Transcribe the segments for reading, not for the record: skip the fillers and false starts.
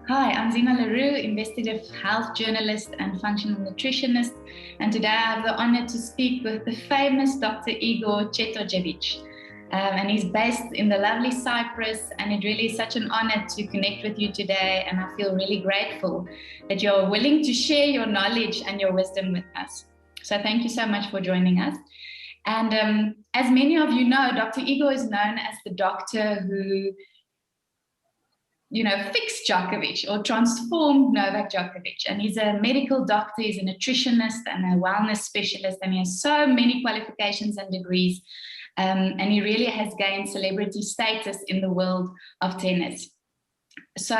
Hi, I'm Zina LaRue, investigative health journalist and functional nutritionist. And today I have the honor to speak with the famous Dr. Igor Cetojevic. And he's based in the lovely Cyprus. And it really is such an honor to connect with you today. And I feel really grateful that you're willing to share your knowledge and your wisdom with us. So thank you so much for joining us. And as many of you know, Dr. Igor is known as the doctor who fixed Djokovic or transformed Novak Djokovic. And he's a medical doctor, he's a nutritionist and a wellness specialist, and he has so many qualifications and degrees. And he really has gained celebrity status in the world of tennis. So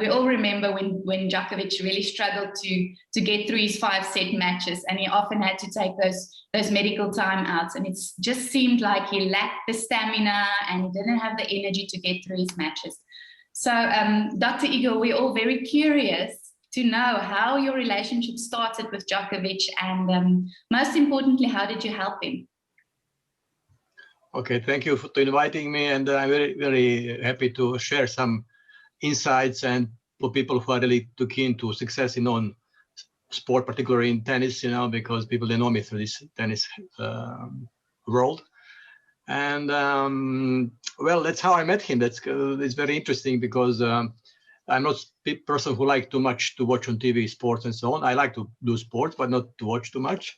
we all remember when Djokovic really struggled to get through his 5-set matches, and he often had to take those medical timeouts. And it just seemed like he lacked the stamina and he didn't have the energy to get through his matches. So, Dr. Igor, we're all very curious to know how your relationship started with Djokovic, and most importantly, how did you help him? Okay, thank you for inviting me, and I'm very, very happy to share some insights and for people who are really too keen to success in on sport, particularly in tennis, because people they know me through this tennis world. And well, that's how I met him. It's very interesting because I'm not a person who like too much to watch on TV sports and so on. I like to do sports, but not to watch too much.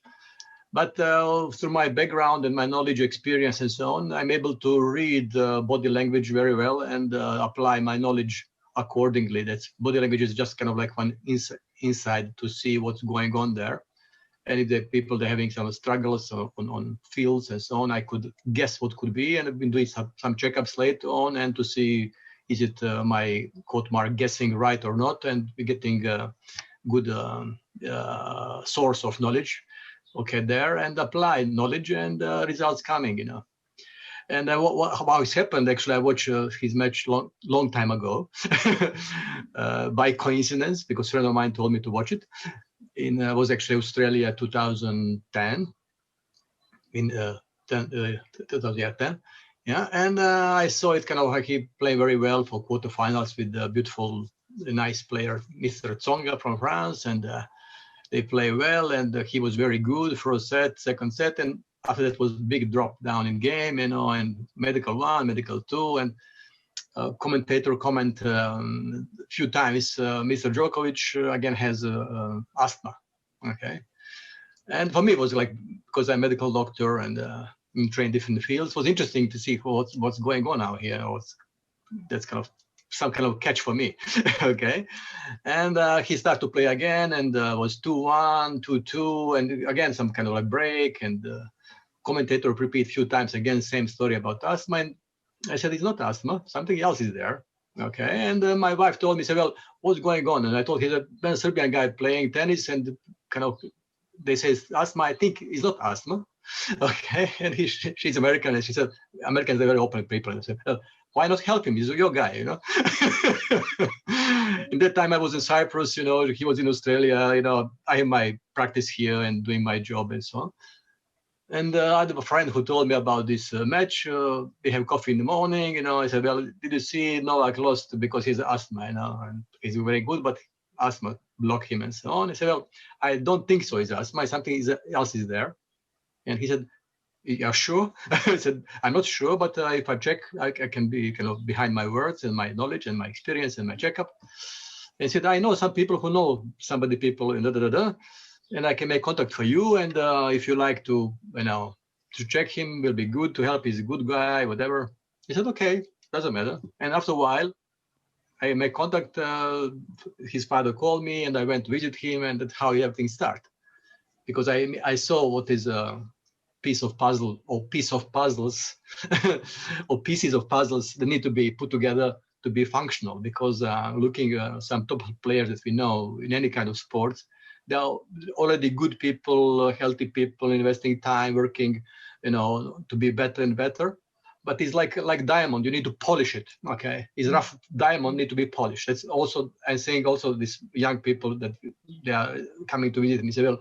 But through my background and my knowledge, experience, and so on, I'm able to read body language very well and apply my knowledge accordingly. That's body language is just kind of like one insight to see what's going on there. And if the people they're having some struggles on fields and so on, I could guess what could be, and I've been doing some checkups later on, and to see is it my quote mark guessing right or not, and we're getting a good source of knowledge, okay, there, and apply knowledge and results coming, And how it's happened, actually, I watched his match long time ago by coincidence, because a friend of mine told me to watch it. Was actually Australia 2010, in 2010, yeah, and I saw it kind of like he played very well for quarterfinals with the beautiful, nice player, Mr. Tsonga from France, and they play well, and he was very good first set, second set, and after that was big drop down in game, and medical 1, medical 2, and commentator comment a few times, Mr. Djokovic again has asthma, okay? And for me, it was like, because I'm a medical doctor and trained different fields, it was interesting to see what's going on out here. That's kind of some kind of catch for me, okay? And he started to play again, and was 2-1, 2-2, and again, some kind of like break, and commentator repeat a few times again, same story about asthma. And I said, it's not asthma, something else is there. Okay. And my wife told me, said, well, what's going on? And I told her, a Serbian guy playing tennis, and kind of, they say asthma, I think it's not asthma. Okay. And she's American, and she said, Americans are very open people. And I said, why not help him? He's your guy, In that time I was in Cyprus, he was in Australia, I have my practice here and doing my job and so on. And I have a friend who told me about this match. They have coffee in the morning, I said, well, did you see Novak lost because he's asthma, and he's very good, but asthma blocked him and so on. I said, well, I don't think so, it's asthma, something else is there. And he said, yeah, sure. I said, I'm not sure, but if I check, I can be kind of behind my words and my knowledge and my experience and my checkup. And he said, I know some people who know people and and I can make contact for you. And if you like to check him, will be good to help. He's a good guy, whatever. He said, okay, doesn't matter. And after a while, I make contact. His father called me, and I went to visit him, and that's how everything started. Because I saw what is a piece of puzzle or piece of puzzles or pieces of puzzles that need to be put together to be functional. Because looking at some top players that we know in any kind of sports, they are already good people, healthy people, investing time, working, to be better and better. But it's like diamond, you need to polish it, okay? It's rough diamond, need to be polished. That's also, I'm saying also these young people that they are coming to visit me say, well,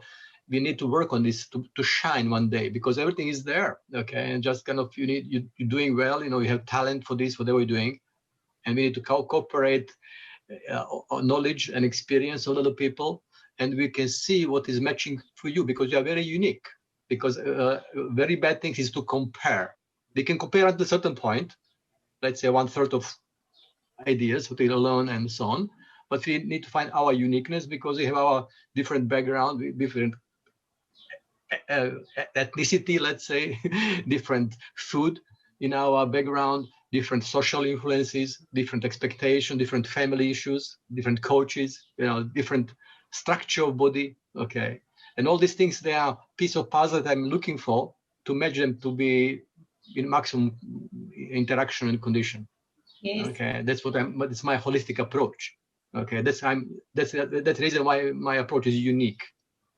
we need to work on this to shine one day, because everything is there, okay? And just kind of, you're doing well, you have talent for this, whatever you're doing. And we need to cooperate knowledge and experience of other people, and we can see what is matching for you, because you are very unique. Because very bad thing is to compare. We can compare at a certain point, let's say 1/3 of ideas, what we learn and so on, but we need to find our uniqueness, because we have our different background, different ethnicity, let's say, different food in our background, different social influences, different expectation, different family issues, different coaches, different structure of body. Okay, and all these things, they are piece of puzzle that I'm looking for to match them to be in maximum interaction and condition. Yes. Okay, it's my holistic approach. Okay, that's the reason why my approach is unique.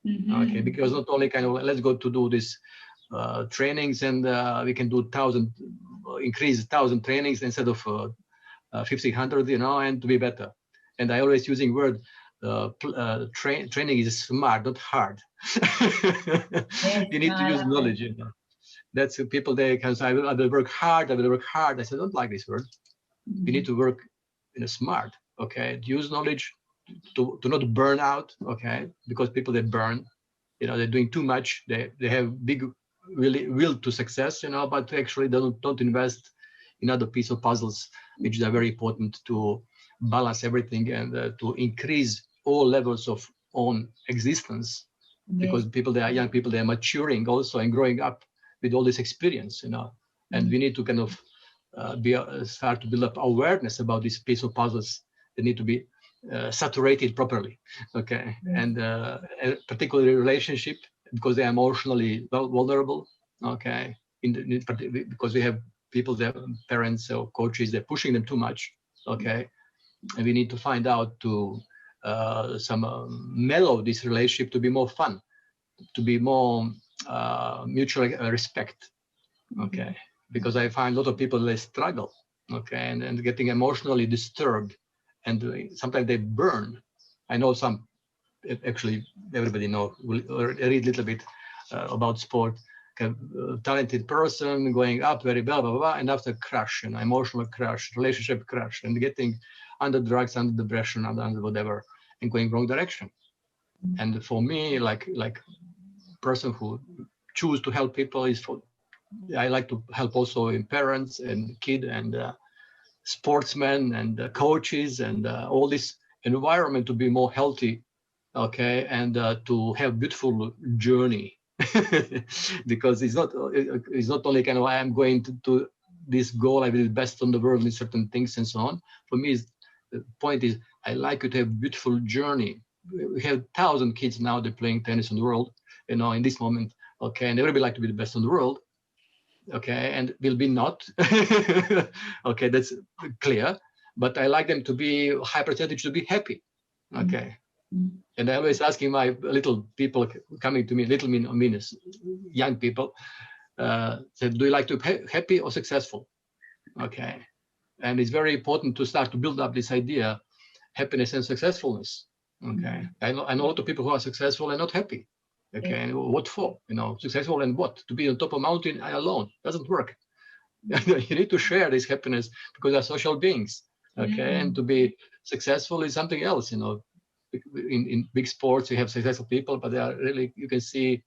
Mm-hmm. Okay, because not only kind of let's go to do this trainings, and we can do increase 1,000 trainings instead of 1,500, and to be better. And I always using word training is smart, not hard. Yes, you need to use knowledge. That's people, they can say, I will work hard. I said, don't like this word. Mm-hmm. You need to work in a smart. Okay, use knowledge to not burn out. Okay, because people, they burn, they're doing too much. They have big really will to success, but actually they don't invest in other piece of puzzles, which are very important to balance everything and to increase all levels of own existence. Yes. Because young people, they are maturing also and growing up with all this experience, and we need to kind of start to build up awareness about this piece of puzzles. They need to be saturated properly, okay? And particularly relationship, because they are emotionally vulnerable, okay? Because we have people, their parents or coaches, they're pushing them too much, okay? And we need to find out to mellow this relationship to be more fun, to be more mutual respect, okay? Because I find a lot of people, they struggle, okay, and getting emotionally disturbed, and sometimes they burn. I know some, actually everybody know, read a little bit about sport, talented person going up very well, blah, blah, blah, and after crash, emotional crash, relationship crash, and getting under drugs, under depression, under whatever, and going wrong direction. And for me, like person who choose to help people, I like to help also in parents and kid and sportsmen and coaches and all this environment to be more healthy, okay, and to have beautiful journey. Because it's not only kind of I'm going to this goal, I will be best on the world in certain things and so on. For me, the point is I like you to have beautiful journey. We have 1,000 kids now, they're playing tennis in the world, in this moment, okay, and everybody like to be the best in the world. Okay, and will be not. Okay, that's clear. But I like them to be high percentage to be happy. Okay, and I always asking my little people coming to me, means young people, said, do you like to be happy or successful? Okay, and it's very important to start to build up this idea, happiness and successfulness. Okay, I know a lot of people who are successful and not happy. Okay, and what for? Successful and what? To be on top of a mountain alone doesn't work. You need to share this happiness because they're social beings. Okay, and to be successful is something else. In big sports, you have successful people, but they are really, you can see,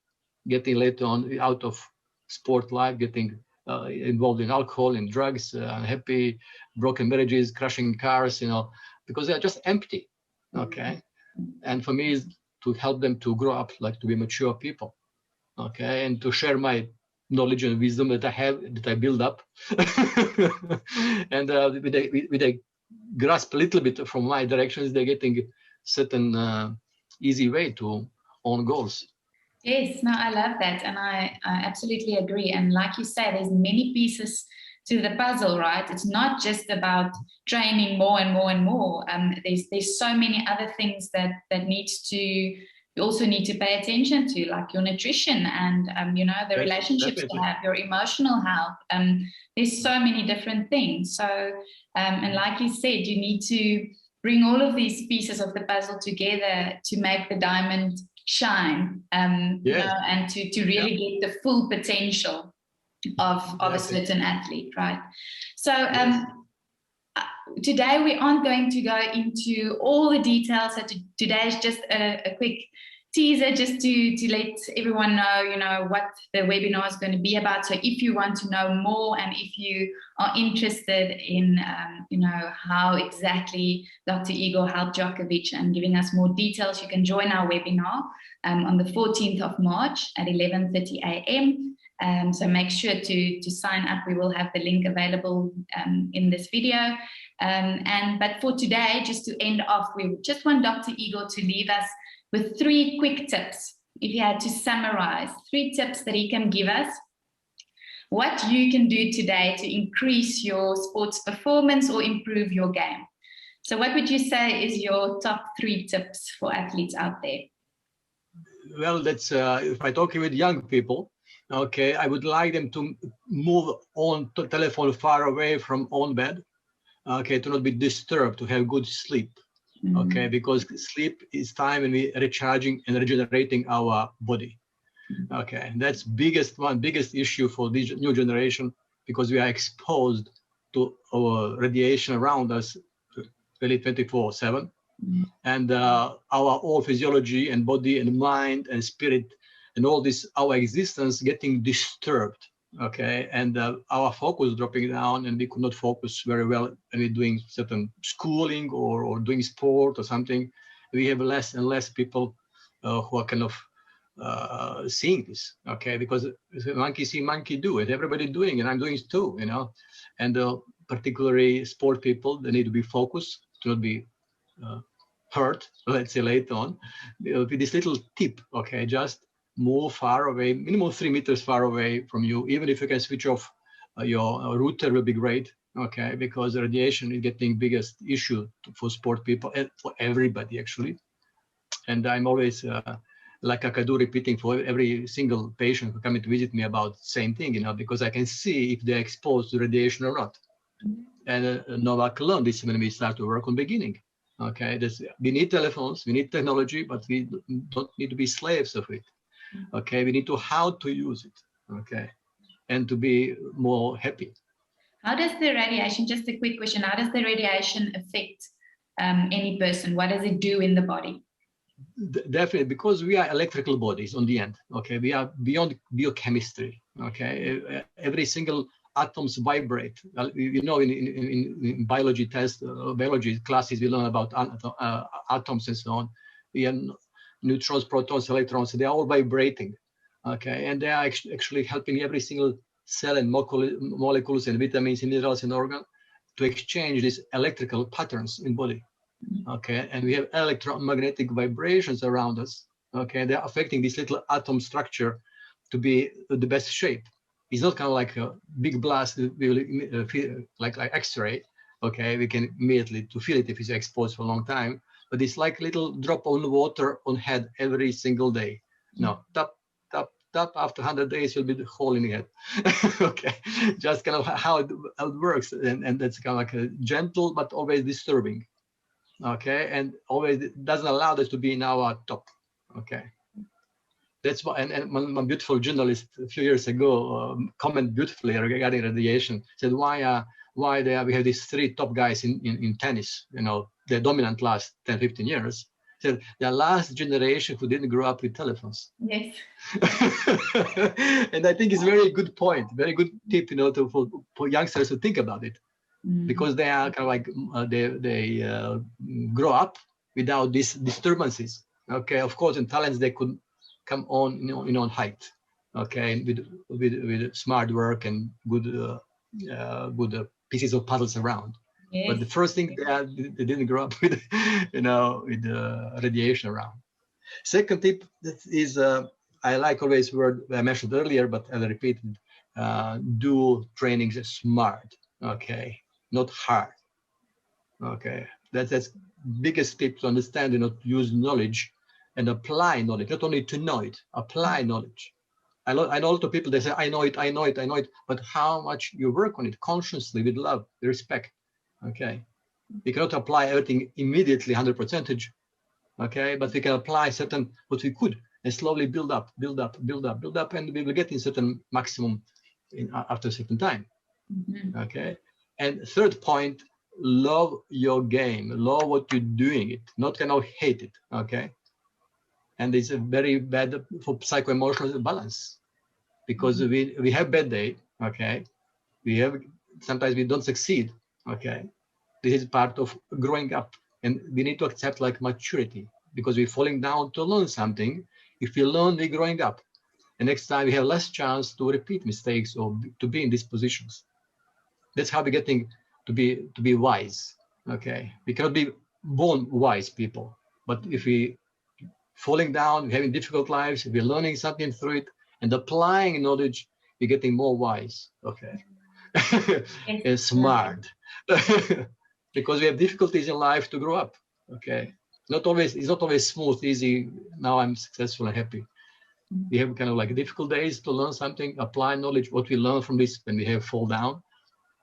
getting later on out of sport life, getting involved in alcohol, in drugs, unhappy, broken marriages, crashing cars. Because they are just empty. Okay, and for me, to help them to grow up, like to be mature people, okay, and to share my knowledge and wisdom that I have, that I build up, and with a grasp a little bit from my directions, they're getting certain easy way to own goals. Yes, no, I love that, and I absolutely agree. And like you say, there's many pieces to the puzzle, right? It's not just about training more and more and more. There's so many other things that you also need to pay attention to, like your nutrition and the relationships you have, your emotional health. There's so many different things. So and like you said, you need to bring all of these pieces of the puzzle together to make the diamond shine, and to really get the full potential of a certain athlete, right? So today we aren't going to go into all the details. So today is just a quick teaser just to let everyone know, you know, what the webinar is going to be about. So if you want to know more and if you are interested in, you know, how exactly Dr. Igor helped Djokovic and giving us more details, you can join our webinar on the 14th of March at 11:30 a.m. So make sure to sign up. We will have the link available in this video. But for today, just to end off, we just want Dr. Igor to leave us with 3 quick tips. If you had to summarize 3 tips that he can give us, what you can do today to increase your sports performance or improve your game. So what would you say is your top 3 tips for athletes out there? Well, that's if I'm talking with young people, okay, I would like them to move on to telephone far away from on bed, okay, to not be disturbed, to have good sleep. Okay, because sleep is time when we recharging and regenerating our body. Okay, and that's biggest issue for this new generation, because we are exposed to our radiation around us really 24/7, and our whole physiology and body and mind and spirit and all this, our existence getting disturbed. Okay, and our focus dropping down, and we could not focus very well when we're doing certain schooling or doing sport or something. We have less and less people who are kind of seeing this, okay, because monkey see, monkey do it. Everybody doing it, and I'm doing it too, you know. And particularly sport people, they need to be focused to not be hurt, let's say, later on. With this little tip, okay, just move far away, minimum 3 meters far away from you. Even if you can switch off your router, will be great, okay, because radiation is getting biggest issue for sport people and for everybody actually. And I'm always like I do repeating for every single patient who come to visit me about the same thing, you know, because I can see if they're exposed to radiation or not. And Novak learned this when we start to work on beginning. Okay, we need telephones, we need technology, but we don't need to be slaves of it. Okay, we need to how to use it, okay, and to be more happy. How does the radiation, just a quick question, how does the radiation affect any person? What does it do in the body? Definitely, because we are electrical bodies on the end, okay, we are beyond biochemistry, okay, every single atoms vibrate. You know, in biology tests, biology classes, we learn about atoms and so on. We have neutrons, protons, electrons, they are all vibrating, okay, and they are actually helping every single cell and molecules and vitamins and minerals and organ to exchange these electrical patterns in body, okay, and we have electromagnetic vibrations around us, okay, they're affecting this little atom structure to be the best shape. It's not kind of like a big blast, we will feel like X-ray, okay, we can immediately to feel it if it's exposed for a long time. But it's like a little drop on water on head every single day. No, tap, tap, tap. After 100 days, you'll be the hole in the head. Okay, just kind of how it works. And that's kind of like a gentle, but always disturbing. Okay, and always it doesn't allow us to be in our top. Okay. That's why, and my beautiful journalist a few years ago commented beautifully regarding radiation, said why we have these 3 top guys in tennis, you know, they're dominant last 10, 15 years. Said the last generation who didn't grow up with telephones. Yes. And I think it's a very good point, very good tip, you know, for youngsters to think about it, because they are kind of like they grow up without these disturbances. Okay, of course, in talents they could come on, you know, on height, okay, with smart work and good pieces of puzzles around. Yes. But the first thing they didn't grow up with, you know, with radiation around. Second tip is I like always word I mentioned earlier, but I'll repeat it. Do trainings smart, okay, not hard. Okay, that's biggest tip to understand, you know, to use knowledge and apply knowledge, not only to know it, apply knowledge. I know a lot of people, they say, I know it, but how much you work on it consciously, with love, with respect, okay? We cannot apply everything immediately, 100%, okay? But we can apply certain, what we could, and slowly build up, and we will get in certain maximum after a certain time, okay? And third point, love your game, love what you're doing it, not kind of hate it, okay? And it's a very bad for psycho-emotional balance, because we have bad day, okay? Sometimes we don't succeed, okay? This is part of growing up, and we need to accept like maturity, because we're falling down to learn something. If we learn, we're growing up. And next time we have less chance to repeat mistakes or to be in these positions. That's how we're getting to be wise, okay? We cannot be born wise people, but if we falling down, we're having difficult lives, we're learning something through it and applying knowledge, we're getting more wise, okay? And smart. Because we have difficulties in life to grow up, okay? It's not always smooth, easy, now I'm successful and happy. We have kind of like difficult days to learn something, apply knowledge, what we learn from this when we have fall down,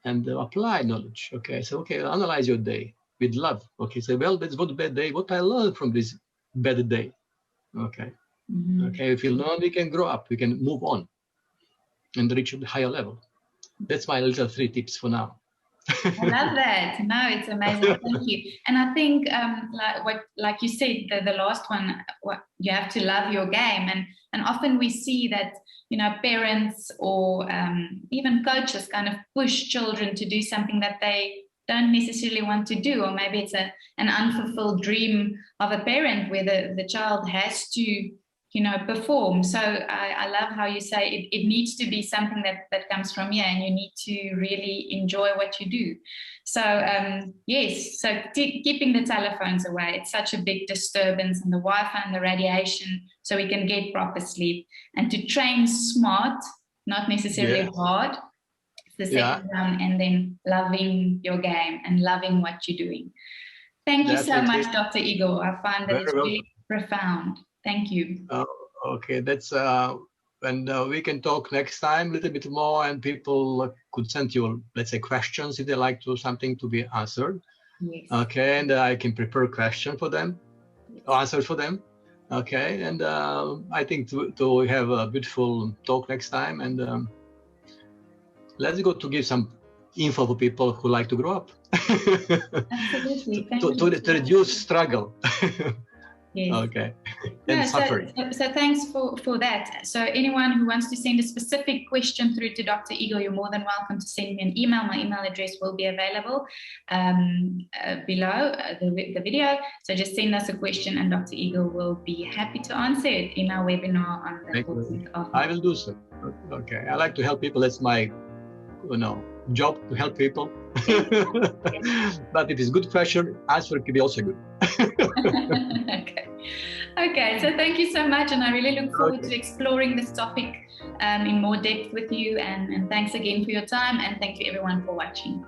and apply knowledge, okay? So, okay, analyze your day with love, okay? So, well, that's what bad day, what I learned from this bad day, okay? Okay, if we learn, we can grow up, we can move on and reach a higher level. That's my little 3 tips for now. I love that. No, it's amazing. Thank you. And I think, like you said, the last one, you have to love your game. And often we see that, you know, parents or even coaches kind of push children to do something that they don't necessarily want to do, or maybe it's an unfulfilled dream of a parent where the child has to, you know, perform. So I love how you say it needs to be something that comes from you, and you need to really enjoy what you do. So yes, so keeping the telephones away, it's such a big disturbance, and the Wi-Fi and the radiation, so we can get proper sleep, and to train smart, not necessarily hard. It's the second one, and then loving your game and loving what you're doing. Thank you so much, Dr. Igor. I find that it's really profound. Thank you. Okay, that's and we can talk next time a little bit more, and people could send you, let's say, questions if they like to something to be answered. Yes. Okay, and I can prepare a question for them, answers for them. Okay, and I think to have a beautiful talk next time, and let's go to give some info for people who like to grow up. Absolutely. to reduce struggle. Yes. Okay. And suffering. So thanks for that. So anyone who wants to send a specific question through to Dr. Igor, you're more than welcome to send me an email. My email address will be available below the video. So just send us a question and Dr. Igor will be happy to answer it in our webinar on the 14th of March. I will do so. Okay. I like to help people. That's my job, to help people. But if it's good question, answer can be also good. Okay, so thank you so much, and I really look forward to exploring this topic in more depth with you, and thanks again for your time, and thank you everyone for watching.